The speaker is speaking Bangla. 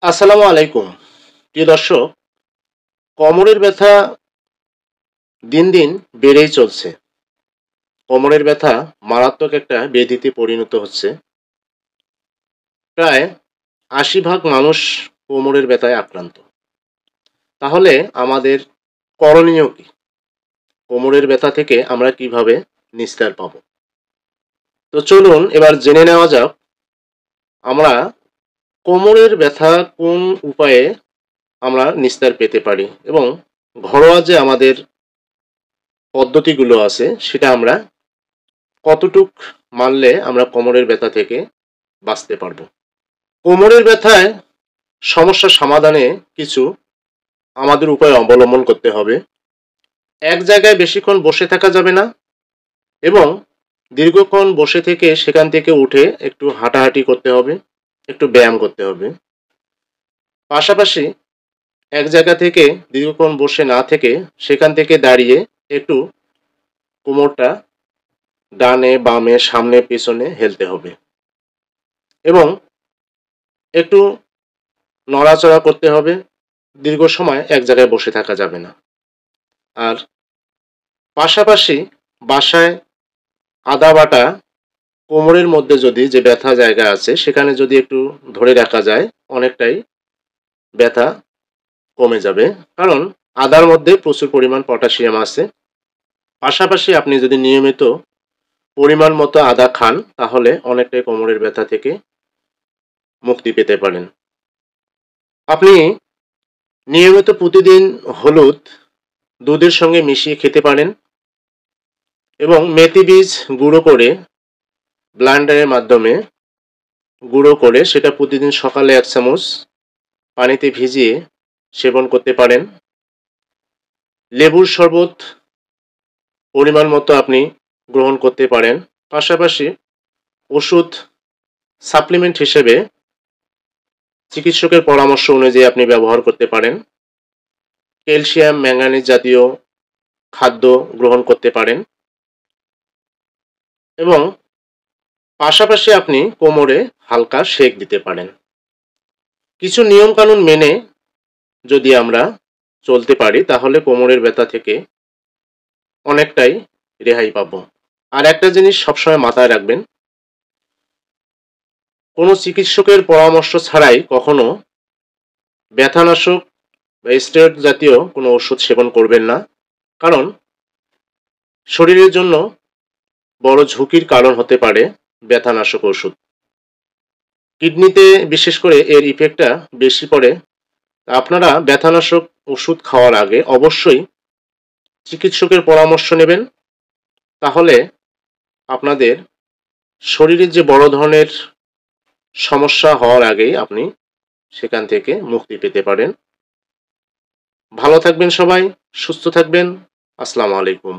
আসসালামু আলাইকুম। প্রিয় দর্শক, কোমরের ব্যথা দিন দিন বেড়েই চলছে। কোমরের ব্যথা মারাত্মক একটা ব্যাধিতে পরিণত হচ্ছে। প্রায় ৮০ ভাগ মানুষ কোমরের ব্যথায় আক্রান্ত। তাহলে আমাদের করণীয় কি? কোমরের ব্যথা থেকে আমরা কিভাবে নিস্তার পাব? তো চলুন এবার জেনে নেওয়া যাক আমরা কোমরের ব্যথা কোন উপায়ে আমরা নিস্তার পেতে পারি এবং ঘরোয়া যে আমাদের পদ্ধতিগুলো আছে সেটা আমরা কতটুক মানলে আমরা কোমরের ব্যথা থেকে বাঁচতে পারবো। কোমরের ব্যথায় সমস্যা সমাধানে কিছু আমাদের উপায় অবলম্বন করতে হবে। এক জায়গায় বেশিক্ষণ বসে থাকা যাবে না এবং দীর্ঘক্ষণ বসে থেকে সেখান থেকে উঠে একটু হাঁটাহাঁটি করতে হবে, একটু ব্যায়াম করতে হবে। পাশাপাশি এক জায়গা থেকে দীর্ঘক্ষণ বসে না থেকে সেখান থেকে দাঁড়িয়ে একটু কোমরটা ডানে বামে সামনে পেছনে হেলতে হবে এবং একটু নড়াচড়া করতে হবে। দীর্ঘ সময় এক জায়গায় বসে থাকা যাবে না। আর পাশাপাশি বাসায় আদা বাটা কোমরের মধ্যে যদি যে ব্যথা জায়গা আছে সেখানে যদি একটু ধরে রাখা যায় অনেকটাই ব্যথা কমে যাবে। কারণ আদার মধ্যে প্রচুর পরিমাণ পটাশিয়াম আছে। পাশাপাশি আপনি যদি নিয়মিত পরিমাণ মতো আদা খান তাহলে অনেকটাই কোমরের ব্যথা থেকে মুক্তি পেতে পারেন। আপনি নিয়মিত প্রতিদিন হলুদ দুধের সঙ্গে মিশিয়ে খেতে পারেন এবং মেথি বীজ গুঁড়ো করে ব্লেন্ডারের মাধ্যমে গুঁড়ো করে সেটা প্রতিদিন সকালে ১ চামচ পানিতে ভিজিয়ে সেবন করতে পারেন। লেবুর শরবত পরিমাণ মতো আপনি গ্রহণ করতে পারেন। পাশাপাশি ওষুধ সাপ্লিমেন্ট হিসেবে চিকিৎসকের পরামর্শ অনুযায়ী আপনি ব্যবহার করতে পারেন। ক্যালসিয়াম ম্যাঙ্গানিজ জাতীয় খাদ্য গ্রহণ করতে পারেন এবং পাশাপাশি আপনি কোমরে হালকা সেক দিতে পারেন। কিছু নিয়মকানুন মেনে যদি আমরা চলতে পারি তাহলে কোমরের ব্যথা থেকে অনেকটাই রেহাই পাবো। আর একটা জিনিস সবসময় মাথায় রাখবেন, কোনো চিকিৎসকের পরামর্শ ছাড়াই কখনো ব্যথানাশক বা স্টেরয়েড জাতীয় কোনো ওষুধ সেবন করবেন না। কারণ শরীরের জন্য বড় ঝুঁকির কারণ হতে পারে ব্যথানাশক ওষুধ। কিডনিতে বিশেষ করে এর ইফেক্টটা বেশি পড়ে। আপনারা ব্যথানাশক ওষুধ খাওয়ার আগে অবশ্যই চিকিৎসকের পরামর্শ নেবেন। তাহলে আপনাদের শরীরের যে বড় ধরনের সমস্যা হওয়ার আগেই আপনি সেখান থেকে মুক্তি পেতে পারেন। ভালো থাকবেন সবাই, সুস্থ থাকবেন। আসসালামু আলাইকুম।